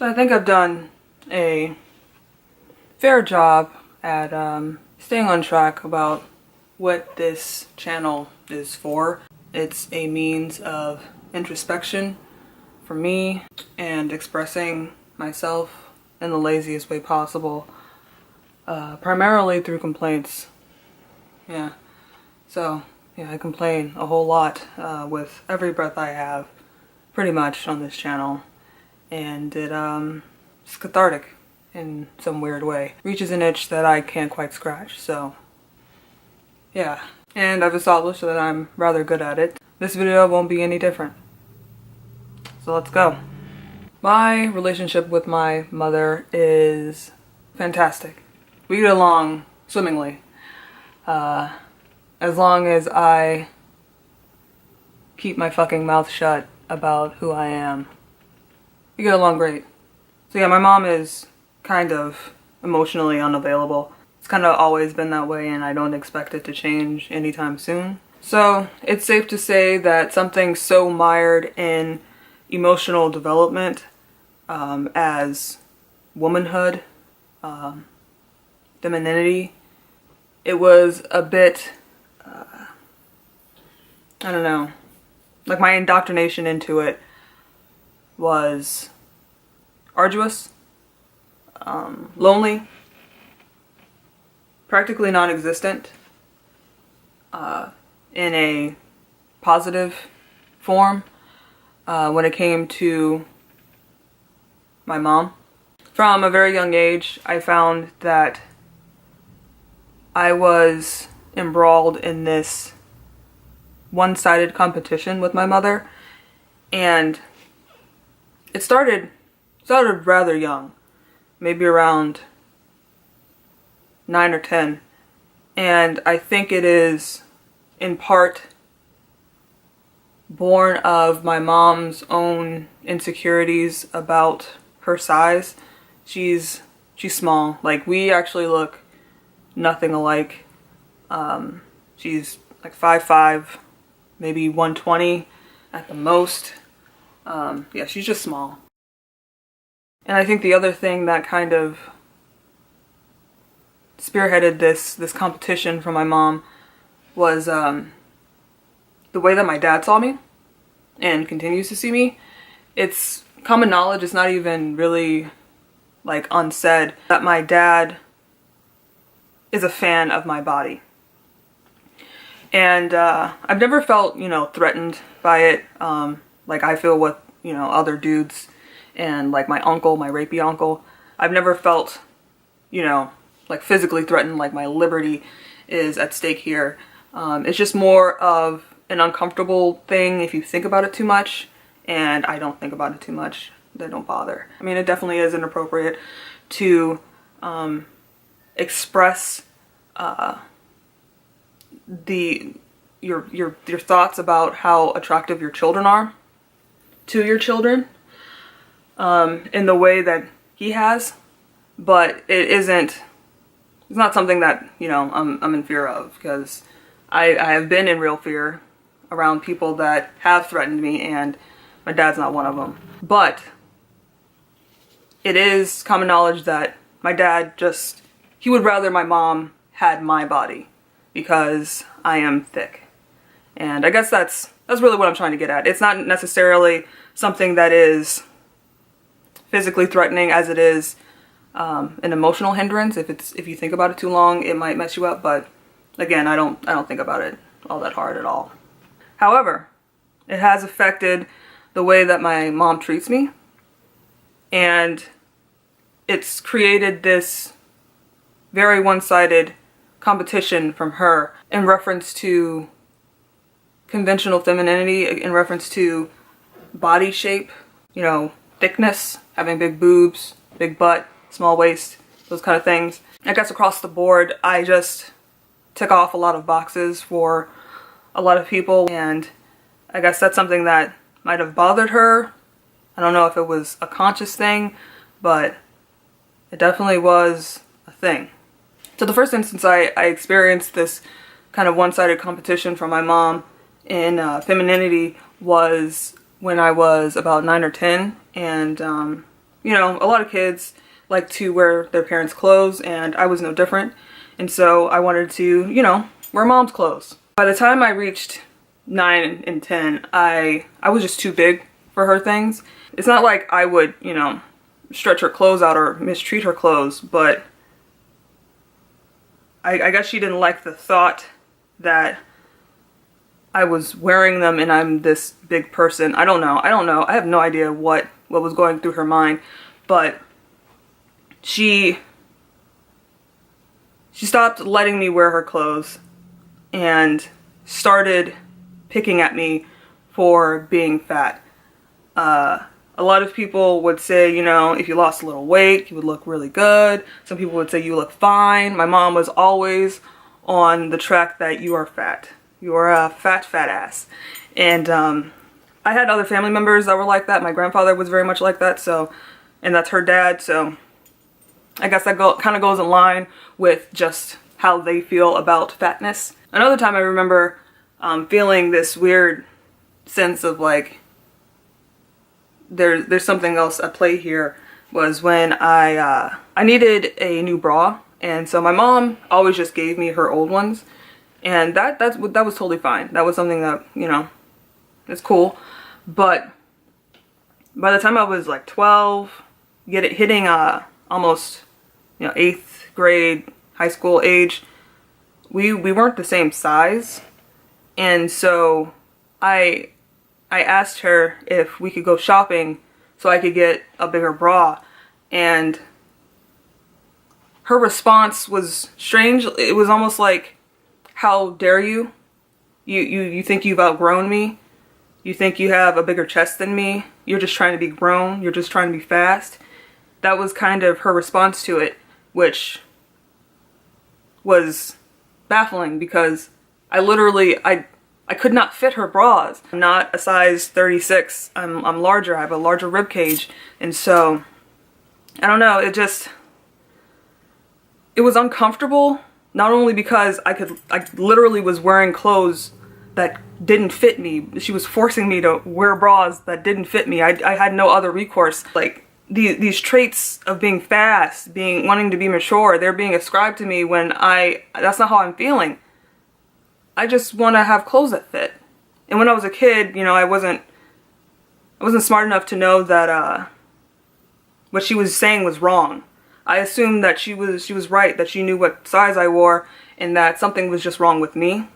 So I think I've done a fair job at staying on track about what this channel is for. It's a means of introspection for me and expressing myself in the laziest way possible, primarily through complaints. Yeah, so yeah, I complain a whole lot with every breath I have, pretty much, on this channel, and it's cathartic in some weird way. Reaches an itch that I can't quite scratch, so yeah. And I've established that I'm rather good at it. This video won't be any different. So let's go. My relationship with my mother is fantastic. We get along swimmingly. As long as I keep my fucking mouth shut about who I am. We get along great. So yeah, my mom is kind of emotionally unavailable. It's kind of always been that way, and I don't expect it to change anytime soon. So it's safe to say that something so mired in emotional development as womanhood, femininity, it was a bit, I don't know, like my indoctrination into it was arduous, lonely, practically non-existent, in a positive form when it came to my mom. From a very young age, I found that I was embroiled in this one-sided competition with my mother, and it started rather young, maybe around 9 or 10, and I think it is in part born of my mom's own insecurities about her size. She's small. Like, we actually look nothing alike. She's like 5'5", maybe 120 at the most. Yeah, she's just small. And I think the other thing that kind of spearheaded this competition from my mom was the way that my dad saw me and continues to see me. It's common knowledge, it's not even really like unsaid, that my dad is a fan of my body. And I've never felt, threatened by it, like I feel with, other dudes and like my uncle, my rapey uncle. I've never felt, like physically threatened, like my liberty is at stake here. It's just more of an uncomfortable thing if you think about it too much, and I don't think about it too much. They don't bother. I mean, it definitely is inappropriate to express your thoughts about how attractive your children are to your children in the way that he has, but it's not something that I'm in fear of, because I have been in real fear around people that have threatened me, and my dad's not one of them. But it is common knowledge that my dad he would rather my mom had my body because I am thick. And I guess that's really what I'm trying to get at. It's not necessarily something that is physically threatening as it is an emotional hindrance. If you think about it too long, it might mess you up, but again, I don't think about it all that hard at all. However, it has affected the way that my mom treats me, and it's created this very one-sided competition from her in reference to conventional femininity, in reference to body shape, thickness, having big boobs, big butt, small waist, those kind of things. I guess across the board, I just tick off a lot of boxes for a lot of people, and I guess that's something that might have bothered her. I don't know if it was a conscious thing, but it definitely was a thing. So the first instance I experienced this kind of one-sided competition from my mom in femininity was when I was about 9 or 10, and you know, a lot of kids like to wear their parents' clothes, and I was no different. And so I wanted to, you know, wear mom's clothes. By the time I reached 9 and 10, I was just too big for her things. It's not like I would, you know, stretch her clothes out or mistreat her clothes, but I guess she didn't like the thought that I was wearing them and I'm this big person. I don't know. I have no idea what was going through her mind, but she stopped letting me wear her clothes and started picking at me for being fat. A lot of people would say, you know, if you lost a little weight, you would look really good. Some people would say you look fine. My mom was always on the track that you are fat. You are a fat ass. And I had other family members that were like that. My grandfather was very much like that. So, and that's her dad. So I guess that kind of goes in line with just how they feel about fatness. Another time I remember feeling this weird sense of like, there's something else at play here, was when I needed a new bra, and so my mom always just gave me her old ones, and that was totally fine. That was something that, you know, it's cool. But by the time I was like 12, hitting almost, you know, 8th grade, high school age, we weren't the same size, and so I asked her if we could go shopping so I could get a bigger bra, and her response was strange. It was almost like, how dare you? You think you've outgrown me? You think you have a bigger chest than me? You're just trying to be grown? You're just trying to be fast? That was kind of her response to it, which was baffling because I could not fit her bras. I'm not a size 36. I'm larger. I have a larger rib cage. And so, I don't know, it was uncomfortable. Not only because I literally was wearing clothes that didn't fit me. She was forcing me to wear bras that didn't fit me. I had no other recourse. Like, these traits of being fast, wanting to be mature, they're being ascribed to me when that's not how I'm feeling. I just want to have clothes that fit. And when I was a kid, you know, I wasn't smart enough to know that what she was saying was wrong. I assumed that she was right, that she knew what size I wore, and that something was just wrong with me.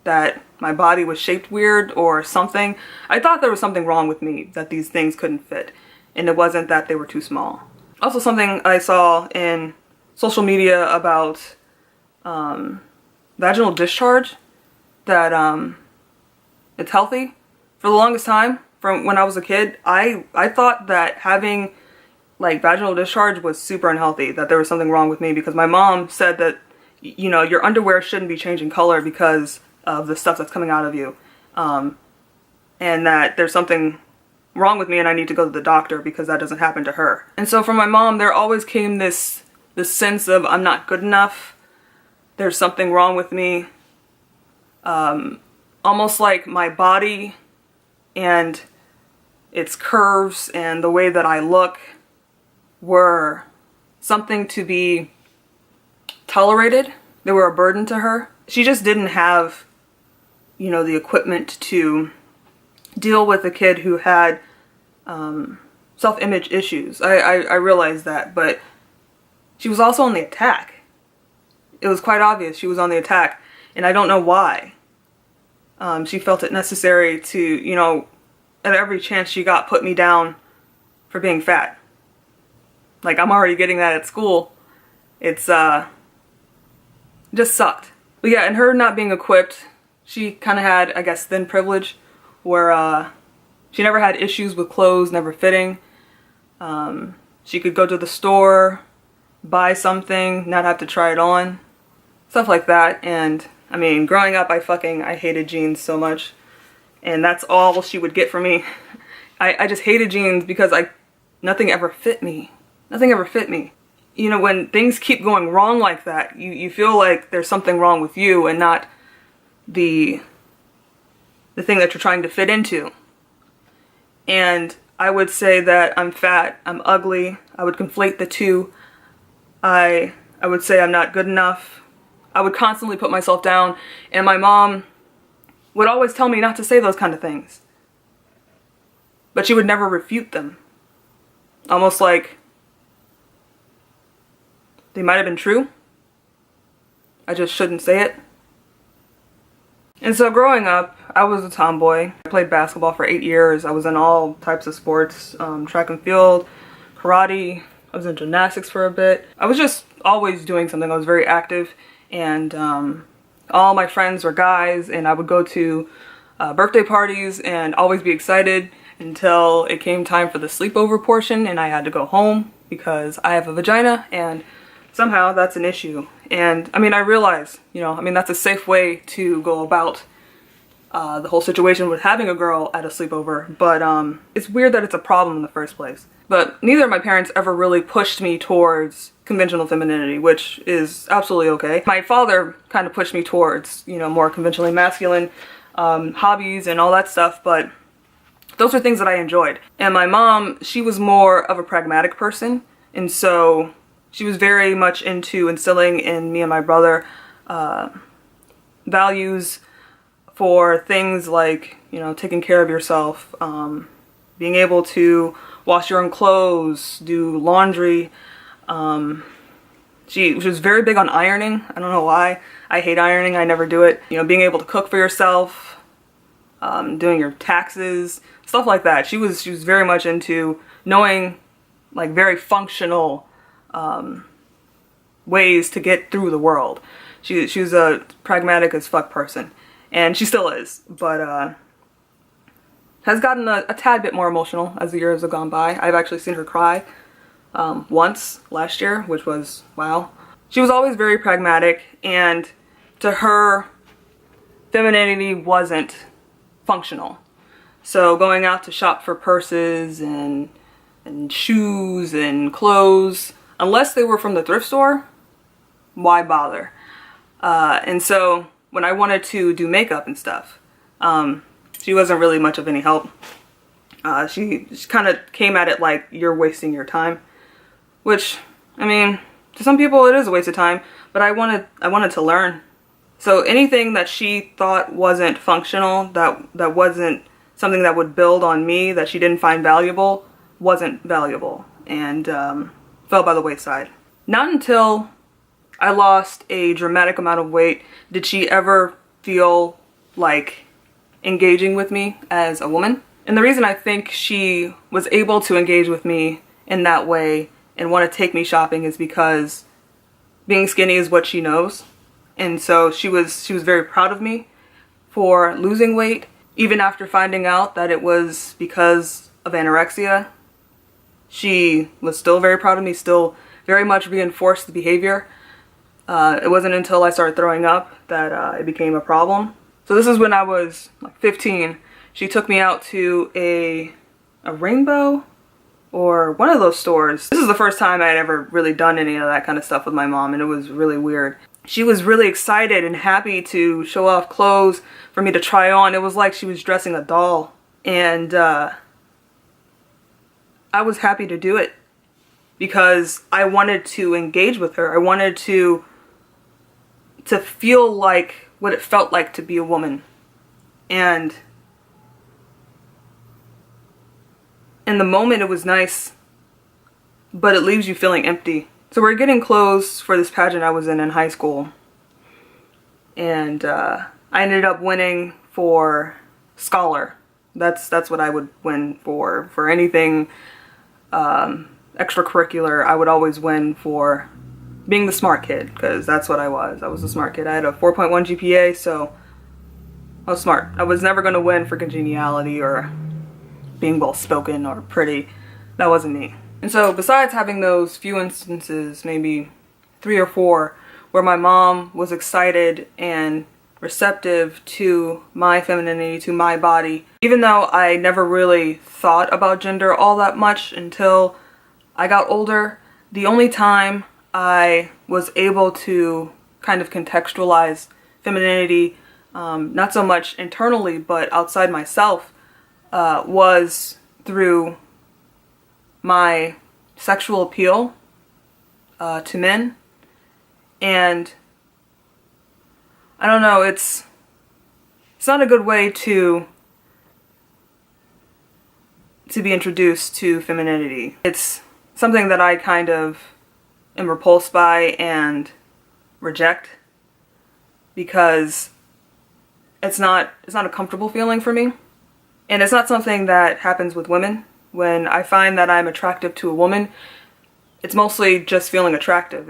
That my body was shaped weird or something. I thought there was something wrong with me, that these things couldn't fit. And it wasn't that they were too small. Also, something I saw in social media about vaginal discharge, that it's healthy. For the longest time, from when I was a kid, I thought that having like vaginal discharge was super unhealthy, that there was something wrong with me, because my mom said that, you know, your underwear shouldn't be changing color because of the stuff that's coming out of you, and that there's something wrong with me and I need to go to the doctor because that doesn't happen to her. And so from my mom, there always came this sense of I'm not good enough. There's something wrong with me. Almost like my body and its curves and the way that I look were something to be tolerated. They were a burden to her. She just didn't have, you know, the equipment to deal with a kid who had self-image issues. I realized that, but she was also on the attack. It was quite obvious she was on the attack, and I don't know why. She felt it necessary to, you know, at every chance she got, put me down for being fat. Like, I'm already getting that at school. It's, just sucked. But yeah, and her not being equipped, she kind of had, I guess, thin privilege, where, she never had issues with clothes never fitting. She could go to the store, buy something, not have to try it on. Stuff like that. And I mean, growing up, I hated jeans so much, and that's all she would get from me. I just hated jeans because nothing ever fit me. Nothing ever fit me. You know, when things keep going wrong like that, you feel like there's something wrong with you and not the thing that you're trying to fit into. And I would say that I'm fat, I'm ugly. I would conflate the two. I would say I'm not good enough. I would constantly put myself down, and my mom would always tell me not to say those kind of things. But she would never refute them. Almost like they might have been true. I just shouldn't say it. And so growing up, I was a tomboy. I played basketball for 8 years. I was in all types of sports, track and field, karate. I was in gymnastics for a bit. I was just always doing something. I was very active, and all my friends were guys, and I would go to birthday parties and always be excited until it came time for the sleepover portion and I had to go home because I have a vagina and somehow that's an issue. And I mean, I realize, you know, I mean, that's a safe way to go about the whole situation with having a girl at a sleepover, but it's weird that it's a problem in the first place. But neither of my parents ever really pushed me towards conventional femininity, which is absolutely okay. My father kind of pushed me towards, you know, more conventionally masculine hobbies and all that stuff, but those are things that I enjoyed. And my mom, she was more of a pragmatic person, and so she was very much into instilling in me and my brother values for things like, you know, taking care of yourself, being able to wash your own clothes, do laundry. She was very big on ironing. I don't know why. I hate ironing. I never do it. You know, being able to cook for yourself, doing your taxes, stuff like that. She was very much into knowing like very functional ways to get through the world. She was a pragmatic as fuck person, and she still is, but has gotten a tad bit more emotional as the years have gone by. I've actually seen her cry once last year, which was wow. She was always very pragmatic, and to her, femininity wasn't functional. So going out to shop for purses and shoes and clothes, unless they were from the thrift store, why bother? And so when I wanted to do makeup and stuff, she wasn't really much of any help. She kind of came at it like, you're wasting your time, which, I mean, to some people it is a waste of time, but I wanted to learn. So anything that she thought wasn't functional, that wasn't something that would build on me, that she didn't find valuable, wasn't valuable, and fell by the wayside. Not until I lost a dramatic amount of weight did she ever feel like engaging with me as a woman. And the reason I think she was able to engage with me in that way and want to take me shopping is because being skinny is what she knows. And so she was very proud of me for losing weight, even after finding out that it was because of anorexia. She was still very proud of me, still very much reinforced the behavior. It wasn't until I started throwing up that it became a problem. So this is when I was like 15. She took me out to a Rainbow or one of those stores. This is the first time I had ever really done any of that kind of stuff with my mom, and it was really weird. She was really excited and happy to show off clothes for me to try on. It was like she was dressing a doll, and I was happy to do it because I wanted to engage with her. I wanted to feel like what it felt like to be a woman. And in the moment it was nice, but it leaves you feeling empty. So we're getting clothes for this pageant I was in high school, and I ended up winning for Scholar. That's what I would win for anything extracurricular. I would always win for being the smart kid, because that's what I was. I was a smart kid. I had a 4.1 GPA, so I was smart. I was never going to win for congeniality or being well-spoken or pretty. That wasn't me. And so besides having those few instances, maybe 3 or 4, where my mom was excited and receptive to my femininity, to my body, even though I never really thought about gender all that much until I got older, the only time I was able to kind of contextualize femininity, not so much internally but outside myself, was through my sexual appeal to men, and I don't know, it's not a good way to be introduced to femininity. It's something that I kind of am repulsed by and reject, because it's not a comfortable feeling for me, and it's not something that happens with women. When I find that I'm attractive to a woman, it's mostly just feeling attractive.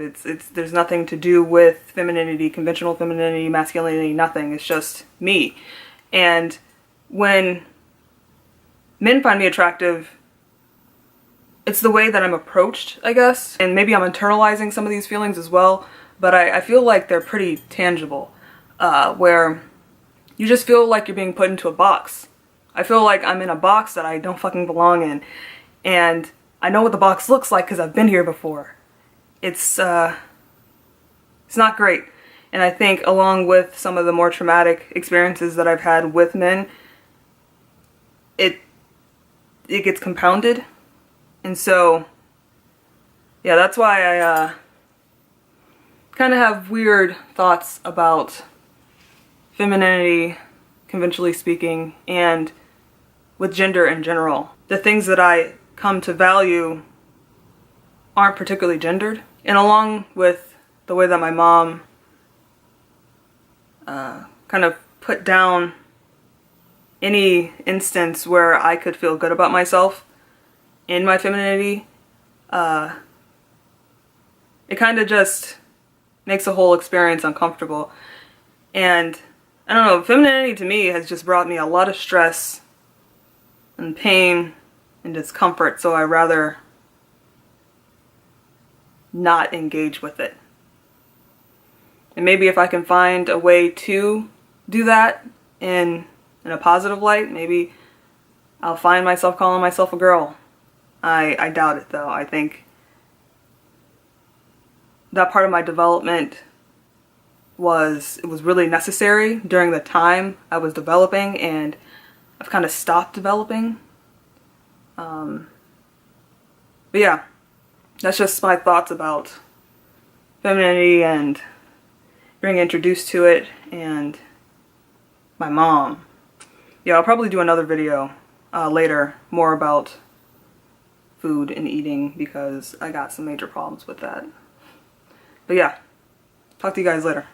There's nothing to do with femininity, conventional femininity, masculinity, nothing. It's just me. And when men find me attractive, it's the way that I'm approached, I guess. And maybe I'm internalizing some of these feelings as well, but I feel like they're pretty tangible, where you just feel like you're being put into a box. I feel like I'm in a box that I don't fucking belong in, and I know what the box looks like because I've been here before. It's not great. And I think along with some of the more traumatic experiences that I've had with men, it gets compounded. And so, yeah, that's why I kind of have weird thoughts about femininity, conventionally speaking, and with gender in general. The things that I come to value aren't particularly gendered. And along with the way that my mom kind of put down any instance where I could feel good about myself in my femininity, it kind of just makes the whole experience uncomfortable. And I don't know, femininity to me has just brought me a lot of stress and pain and discomfort, so I rather not engage with it. And maybe if I can find a way to do that in a positive light, maybe I'll find myself calling myself a girl. I doubt it though. I think that part of my development was really necessary during the time I was developing, and I've kind of stopped developing. But yeah, that's just my thoughts about femininity and being introduced to it, and my mom. Yeah, I'll probably do another video later, more about food and eating, because I got some major problems with that. But yeah, talk to you guys later.